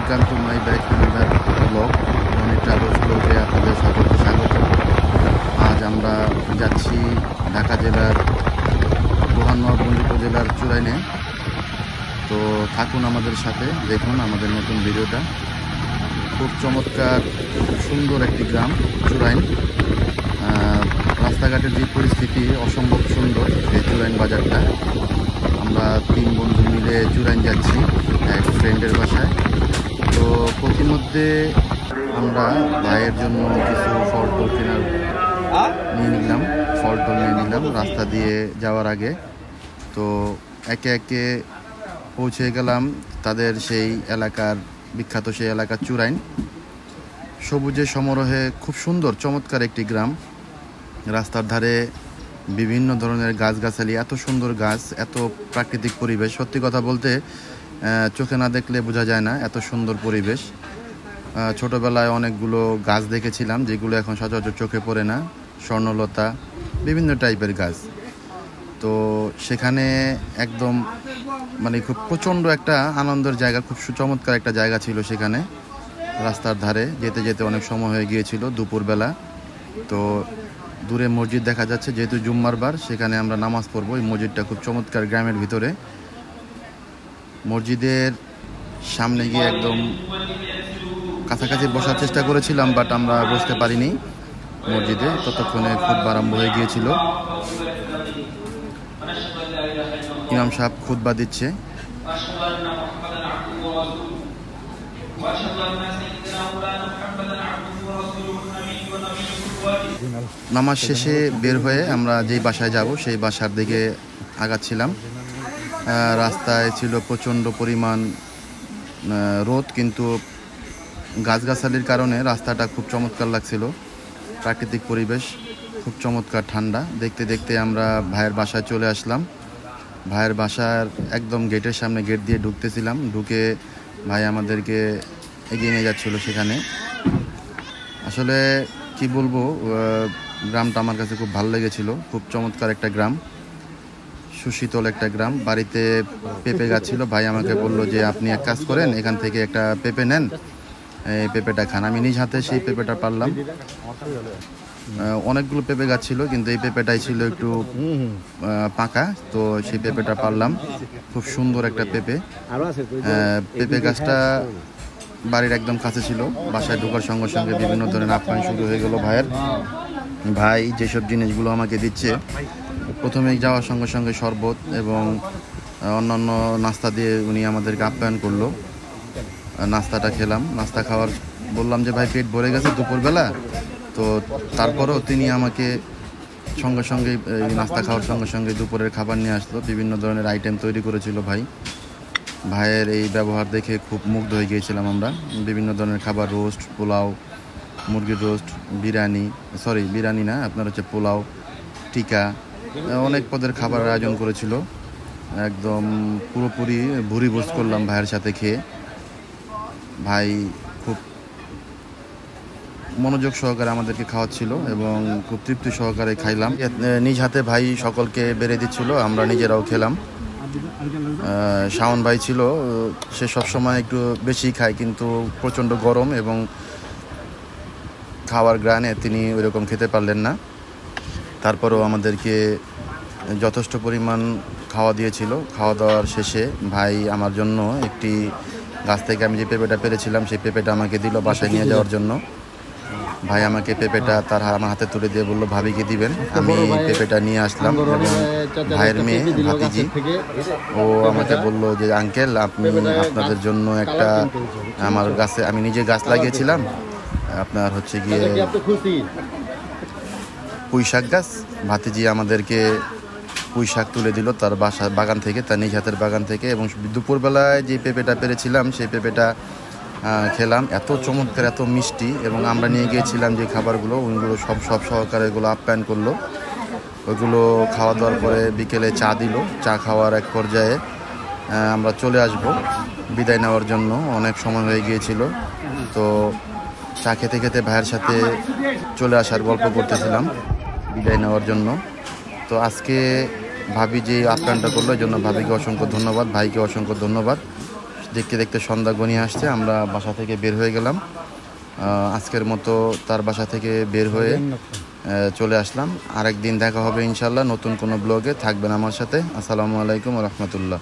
Welcome to my back another blog Rony travels ব্লগে আপনাদের সকলকে স্বাগত। আজ আমরা যাচ্ছি ঢাকা জেলার মহানগরগঞ্জ উপজেলার চুরাইনে। তো থাকুন আমাদের সাথে, দেখুন আমাদের নতুন ভিডিওটা। খুব চমৎকার সুন্দর একটি গ্রাম চুরাইন। রাস্তাঘাটের যে পরিস্থিতি অসম্ভব সুন্দর এই চুরাইন বাজারটা। আমরা 3 বন্ধু মিলে চুরাইন যাচ্ছি এক ফ্রেন্ডের বাসায়। তো প্রতিমধ্যে আমরা ভাইয়ের জন্য কিছু ফল টল নিয়ে নিলাম রাস্তা দিয়ে যাওয়ার আগে। তো একে একে পৌঁছে গেলাম তাদের সেই এলাকার বিখ্যাত সেই এলাকার চুরাইন। সবুজে সমারোহে খুব সুন্দর চমৎকার একটি গ্রাম। রাস্তার ধারে বিভিন্ন ধরনের গাছগাছালি, এত সুন্দর গাছ, এত প্রাকৃতিক পরিবেশ। সত্যি কথা বলতে চোখে না দেখলে বোঝা যায় না এত সুন্দর পরিবেশ। ছোটোবেলায় অনেকগুলো গাছ দেখেছিলাম যেগুলো এখন সচরাচর চোখে পড়ে না, স্বর্ণলতা, বিভিন্ন টাইপের গাছ। তো সেখানে একদম মানে খুব প্রচণ্ড একটা আনন্দের জায়গা, খুব চমৎকার একটা জায়গা ছিল সেখানে। রাস্তার ধারে যেতে যেতে অনেক সময় হয়ে গিয়েছিল দুপুরবেলা। তো দূরে মসজিদ দেখা যাচ্ছে, যেহেতু জুম্মার বার সেখানে আমরা নামাজ পড়বো। এই মসজিদটা খুব চমৎকার গ্রামের ভিতরে। মসজিদের সামনে গিয়ে একদম কাছাকাছি বসার চেষ্টা করেছিলাম, বাট আমরা বসতে পারিনি মসজিদে, ততক্ষণে খুতবা আরম্ভ হয়ে গিয়েছিল। ইমাম সাহেব খুতবা দিচ্ছে। নামাজ শেষে বের হয়ে আমরা যেই বাসায় যাব সেই বাসার দিকে আগাচ্ছিলাম। রাস্তায় ছিল প্রচণ্ড পরিমাণ রোদ, কিন্তু গাছগাছালির কারণে রাস্তাটা খুব চমৎকার লাগছিল। প্রাকৃতিক পরিবেশ, খুব চমৎকার ঠান্ডা। দেখতে দেখতে আমরা ভাইয়ের বাসায় চলে আসলাম। ভাইয়ের বাসার একদম গেটের সামনে, গেট দিয়ে ঢুকতেছিলাম, ঢুকে ভাই আমাদেরকে এগিয়ে নিয়ে যাচ্ছিলো সেখানে। আসলে কি বলবো, গ্রামটা আমার কাছে খুব ভালো লেগেছিল। খুব চমৎকার একটা গ্রাম, সুশীতল একটা গ্রাম। বাড়িতে পেঁপে গাছ ছিল। ভাই আমাকে বলল যে আপনি এক কাজ করেন, এখান থেকে একটা পেঁপে নেন, এই পেঁপেটা খান। আমি নিজ হাতে সেই পেঁপেটা পারলাম। অনেকগুলো পেঁপে গাছ ছিল, কিন্তু এই পেঁপেটাই ছিল একটু পাকা। তো সেই পেঁপেটা পারলাম। খুব সুন্দর একটা পেঁপে। পেঁপে গাছটা বাড়ির একদম কাছে ছিল। বাসায় ঢোকার সঙ্গে সঙ্গে বিভিন্ন ধরনের আপ্যায়ন শুরু হয়ে গেল ভাইয়ের। ভাই যেসব জিনিসগুলো আমাকে দিচ্ছে, প্রথমেই যাওয়ার সঙ্গে সঙ্গে শরবত এবং অন্যান্য নাস্তা দিয়ে উনি আমাদেরকে আপ্যায়ন করলো। নাস্তাটা খেলাম। নাস্তা খাওয়ার বললাম যে ভাই পেট ভরে গেছে দুপুরবেলা। তো তারপরেও তিনি আমাকে সঙ্গে সঙ্গে নাস্তা খাওয়ার সঙ্গে সঙ্গে দুপুরের খাবার নিয়ে আসলো। বিভিন্ন ধরনের আইটেম তৈরি করেছিল ভাই। ভাইয়ের এই ব্যবহার দেখে খুব মুগ্ধ হয়ে গিয়েছিলাম আমরা। বিভিন্ন ধরনের খাবার, রোস্ট, পোলাও, মুরগির রোস্ট, বিরিয়ানি না, আপনার হচ্ছে পোলাও, টিকা, অনেক পদের খাবার আয়োজন করেছিল। একদম পুরোপুরি ভুরি ভোজ করলাম ভাইয়ের সাথে খেয়ে। ভাই খুব মনোযোগ সহকারে আমাদেরকে খাওয়াচ্ছিল এবং খুব তৃপ্তি সহকারে খাইলাম। নিজ হাতে ভাই সকলকে বেড়ে দিচ্ছিল, আমরা নিজেরাও খেলাম। শাওন ভাই ছিল, সে সবসময় একটু বেশি খায়, কিন্তু প্রচণ্ড গরম এবং খাওয়ার গ্রানে তিনি ওইরকম খেতে পারলেন না। তারপরেও আমাদেরকে যথেষ্ট পরিমাণ খাওয়া দিয়েছিল। খাওয়া দাওয়ার শেষে ভাই আমার জন্য একটি গাছ থেকে আমি যে পেঁপেটা পেরেছিলাম সেই পেঁপেটা আমাকে দিল বাসায় নিয়ে যাওয়ার জন্য। ভাই আমাকে পেঁপেটা আমার হাতে তুলে দিয়ে বললো ভাবিকে দিবেন। আমি পেঁপেটা নিয়ে আসলাম এবং ভাইয়ের মেয়ে ভাতিজি, ও আমাকে বললো যে আঙ্কেল আপনাদের জন্য একটা, আমার গাছে আমি নিজে গাছ লাগিয়েছিলাম, আপনার হচ্ছে গিয়ে পুঁই শাক গাছ। ভাতিজি আমাদেরকে পুঁই শাক তুলে দিল তার বাগান থেকে, তার নিজ হাতের বাগান থেকে। এবং দুপুরবেলায় যে পেঁপেটা পেরেছিলাম সেই পেঁপেটা খেলাম। এত চমৎকার, এত মিষ্টি। এবং আমরা নিয়ে গিয়েছিলাম যে খাবারগুলো, ওইগুলো সব সহকারে এগুলো আপ্যায়ন করলো। ওইগুলো খাওয়া দাওয়ার পরে বিকেলে চা দিল। চা খাওয়ার এক পর্যায়ে আমরা চলে আসব বিদায় নেওয়ার জন্য, অনেক সময় হয়ে গিয়েছিল। তো চা খেতে খেতে ভাইয়ের সাথে চলে আসার গল্প করতেছিলাম বিদায় নেওয়ার জন্য। তো আজকে ভাবি যে আপ্যায়নটা করলো, এই জন্য ভাবিকে অসংখ্য ধন্যবাদ, ভাইকে অসংখ্য ধন্যবাদ। দেখতে দেখতে সন্ধ্যা গনিয়ে আসছে, আমরা বাসা থেকে বের হয়ে গেলাম। আজকের মতো তার বাসা থেকে বের হয়ে চলে আসলাম। আরেকদিন দেখা হবে ইনশাল্লাহ নতুন কোনো ব্লগে। থাকবেন আমার সাথে। আসসালামু আলাইকুম ওয়া রাহমাতুল্লাহ।